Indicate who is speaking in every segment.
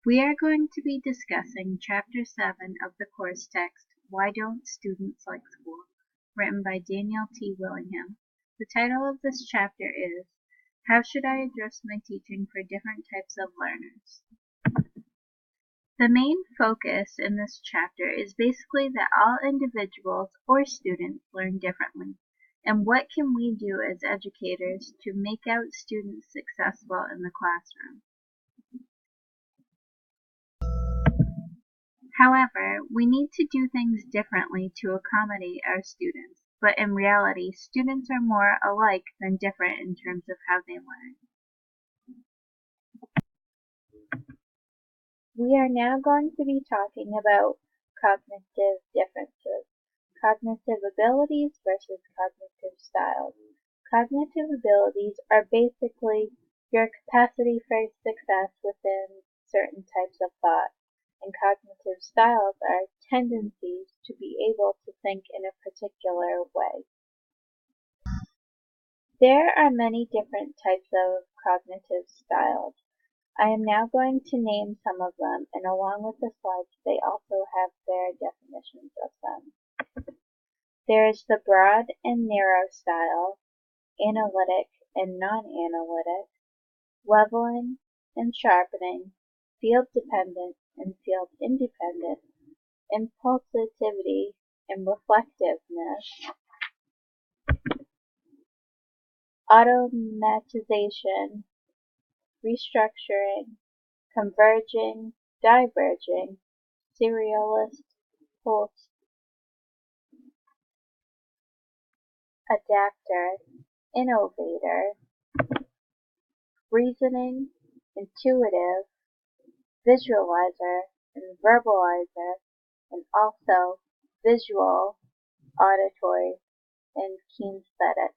Speaker 1: We are going to be discussing Chapter 7 of the course text, Why Don't Students Like School?, written by Daniel T. Willingham. The title of this chapter is, How Should I Adjust My Teaching for Different Types of Learners? The main focus in this chapter is basically that all individuals or students learn differently, and what can we do as educators to make out students successful in the classroom. However, we need to do things differently to accommodate our students, but in reality, students are more alike than different in terms of how they learn. We are now going to be talking about cognitive differences, cognitive abilities versus cognitive styles. Cognitive abilities are basically your capacity for success within certain types of thought, and cognitive styles are tendencies to be able to think in a particular way. There are many different types of cognitive styles. I am now going to name some of them, and along with the slides, they also have their definitions of them. There is the broad and narrow style, analytic and non-analytic, leveling and sharpening, field-dependent and field-independent, impulsivity and reflectiveness, automatization, restructuring, converging, diverging, serialist, pulse, adapter, innovator, reasoning, intuitive, visualizer, and verbalizer, and also visual, auditory, and kinesthetic.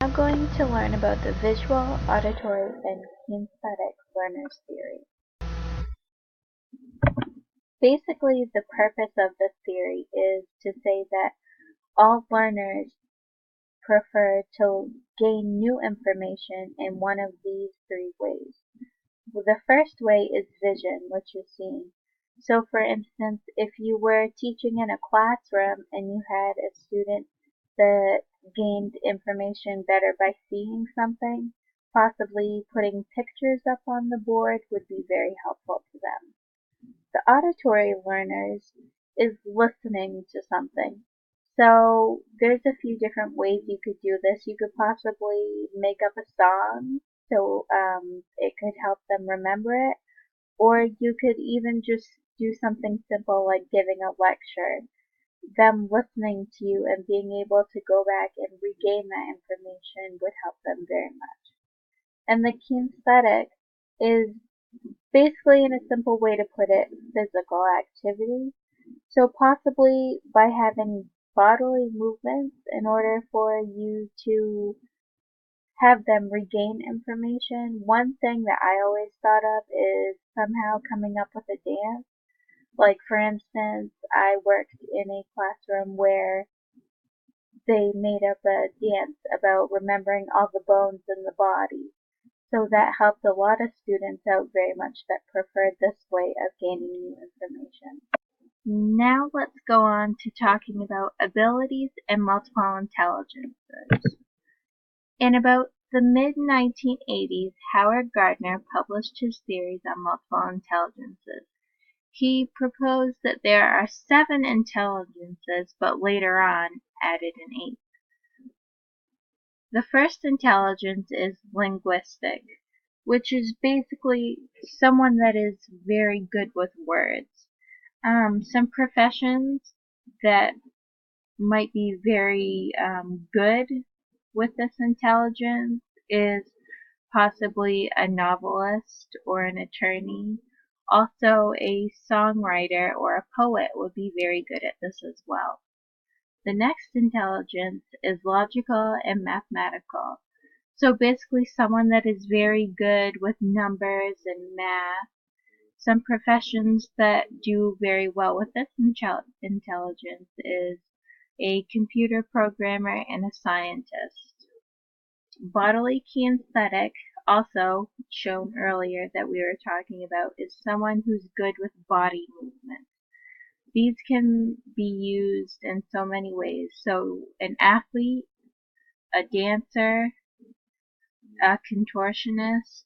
Speaker 1: I'm going to learn about the visual, auditory, and kinesthetic learners theory. Basically, the purpose of this theory is to say that all learners prefer to gain new information in one of these three ways. The first way is vision, which you're seeing. So for instance, if you were teaching in a classroom and you had a student that gained information better by seeing something, possibly putting pictures up on the board would be very helpful to them. The auditory learners is listening to something. So there's a few different ways you could do this. You could possibly make up a song so it could help them remember it, or you could even just do something simple like giving a lecture. Them listening to you and being able to go back and regain that information would help them very much. And the kinesthetic is basically, in a simple way to put it, physical activity. So possibly by having bodily movements in order for you to have them regain information. One thing that I always thought of is somehow coming up with a dance. Like for instance, I worked in a classroom where they made up a dance about remembering all the bones in the body. So that helped a lot of students out very much that preferred this way of gaining new information. Now let's go on to talking about abilities and multiple intelligences. In about the mid-1980s, Howard Gardner published his theories on multiple intelligences. He proposed that there are 7 intelligences, but later on added an 8th. The first intelligence is linguistic, which is basically someone that is very good with words. Some professions that might be very good with this intelligence is possibly a novelist or an attorney. Also, a songwriter or a poet would be very good at this as well. The next intelligence is logical and mathematical. So basically someone that is very good with numbers and math. Some professions that do very well with this intelligence is a computer programmer and a scientist. Bodily kinesthetic also shown earlier that we were talking about is someone who's good with body movement. These can be used in so many ways. So an athlete, a dancer, a contortionist,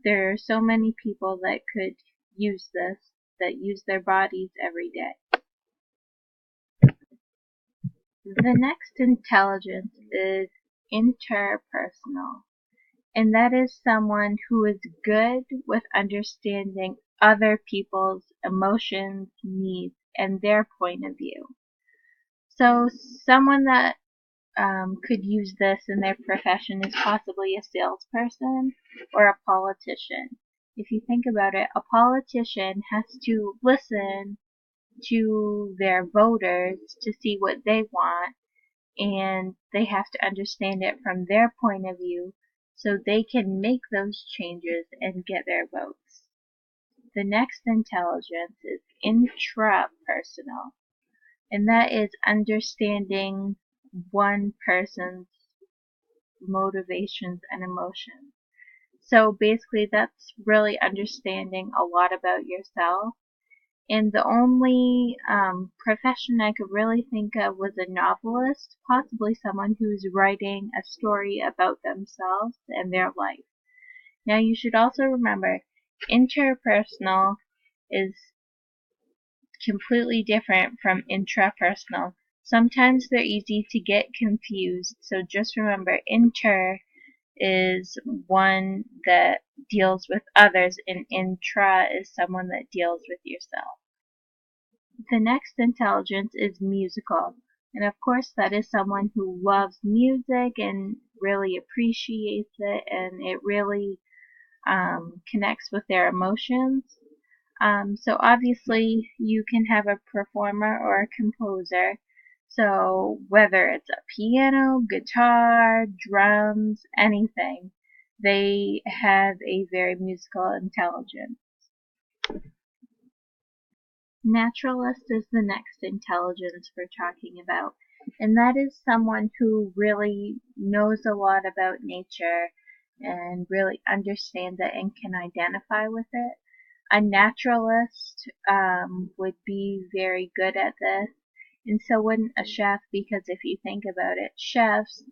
Speaker 1: there are so many people that could use this, that use their bodies every day. The next intelligence is interpersonal, and that is someone who is good with understanding other people's emotions, needs, and their point of view. So someone that could use this in their profession is possibly a salesperson or a politician. If you think about it, a politician has to listen to their voters to see what they want, and they have to understand it from their point of view so they can make those changes and get their votes. The next intelligence is intrapersonal, and that is understanding one person's motivations and emotions. So basically that's really understanding a lot about yourself. And the only profession I could really think of was a novelist, possibly someone who's writing a story about themselves and their life. Now you should also remember, interpersonal is completely different from intrapersonal. Sometimes they're easy to get confused, so just remember inter is one that deals with others, and intra is someone that deals with yourself. The next intelligence is musical, and of course that is someone who loves music and really appreciates it, and it really connects with their emotions. So obviously you can have a performer or a composer. So whether it's a piano, guitar, drums, anything, they have a very musical intelligence. Naturalist is the next intelligence we're talking about, and that is someone who really knows a lot about nature and really understands it and can identify with it. A naturalist would be very good at this, and so wouldn't a chef, because if you think about it, chefs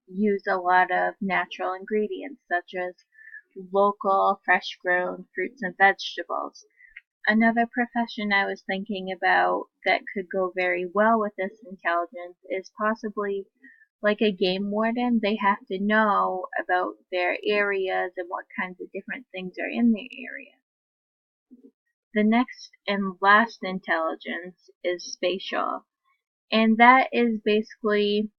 Speaker 1: use a lot of natural ingredients such as local, fresh grown fruits and vegetables. Another profession I was thinking about that could go very well with this intelligence is possibly like a game warden. They have to know about their areas and what kinds of different things are in their area. The next and last intelligence is spatial, and that is basically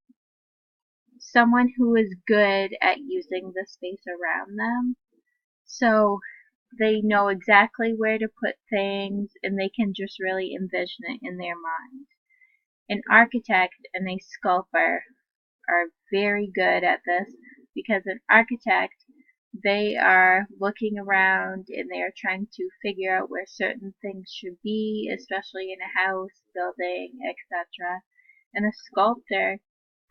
Speaker 1: someone who is good at using the space around them. So they know exactly where to put things, and they can just really envision it in their mind. An architect and a sculptor are very good at this, because an architect, they are looking around and they are trying to figure out where certain things should be, especially in a house, building, etc. And a sculptor,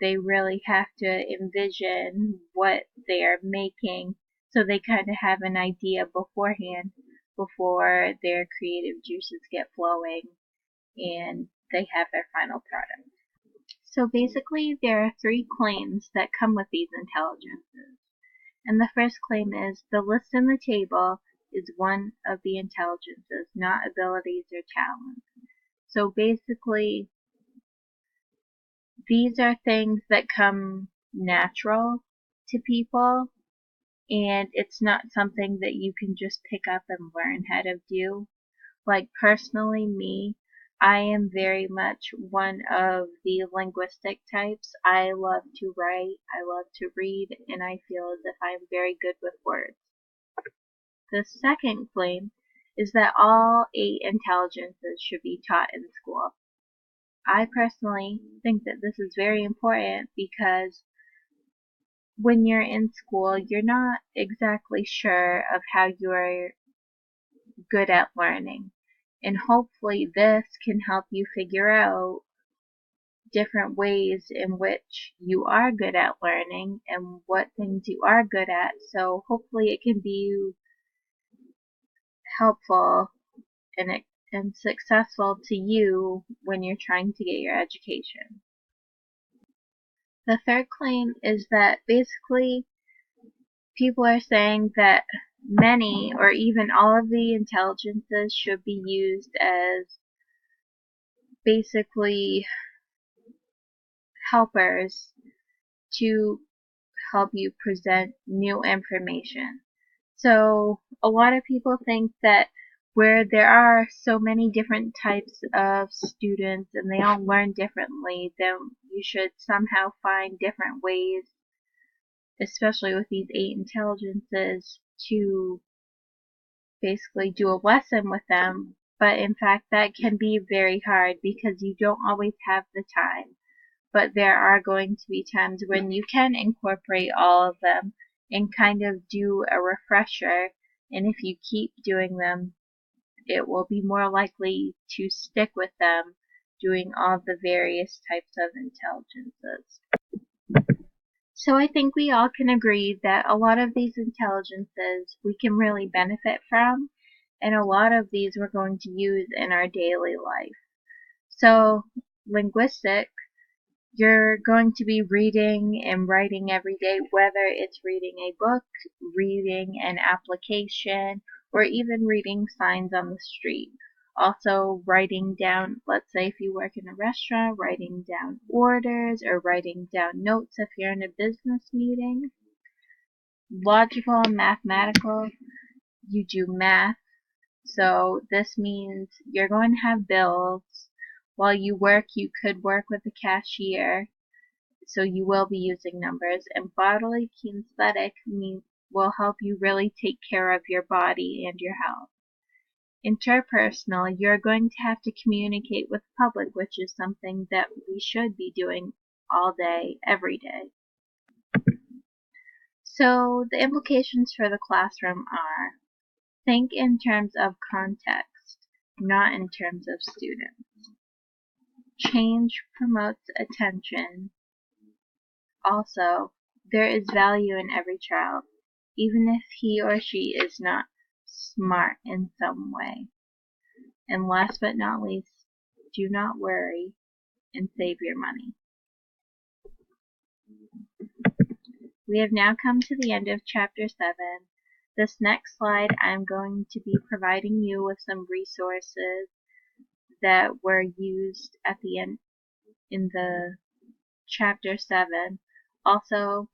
Speaker 1: they really have to envision what they are making, so they kind of have an idea beforehand before their creative juices get flowing and they have their final product. So basically there are three claims that come with these intelligences. And the first claim is the list on the table is one of the intelligences, not abilities or talents. So basically, these are things that come natural to people, and it's not something that you can just pick up and learn how to do. Like personally, me, I am very much one of the linguistic types. I love to write, I love to read, and I feel as if I'm very good with words. The second claim is that all 8 intelligences should be taught in school. I personally think that this is very important, because when you're in school, you're not exactly sure of how you're good at learning. And hopefully this can help you figure out different ways in which you are good at learning and what things you are good at. So hopefully it can be helpful and successful to you when you're trying to get your education. The third claim is that basically people are saying that many or even all of the intelligences should be used as basically helpers to help you present new information. So a lot of people think that where there are so many different types of students and they all learn differently, then you should somehow find different ways, especially with these 8 intelligences, to basically do a lesson with them. But in fact, that can be very hard because you don't always have the time. But there are going to be times when you can incorporate all of them and kind of do a refresher. And if you keep doing them, it will be more likely to stick with them doing all the various types of intelligences. So I think we all can agree that a lot of these intelligences we can really benefit from, and a lot of these we're going to use in our daily life. So linguistic, you're going to be reading and writing every day, whether it's reading a book, reading an application, or even reading signs on the street. Also writing down, let's say if you work in a restaurant, writing down orders or writing down notes if you're in a business meeting. Logical and mathematical, you do math. So this means you're going to have bills. While you work, you could work with a cashier. So you will be using numbers. And bodily kinesthetic will help you really take care of your body and your health. Interpersonal, you're going to have to communicate with the public, which is something that we should be doing all day, every day. So the implications for the classroom are: think in terms of context, not in terms of students. Change promotes attention. Also, there is value in every child, even if he or she is not smart in some way. And last but not least, do not worry and save your money. We have now come to the end of Chapter 7. This next slide, I'm going to be providing you with some resources that were used at the end in the Chapter 7. Also,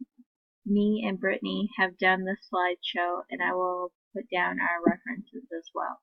Speaker 1: me and Brittany have done this slideshow, and I will put down our references as well.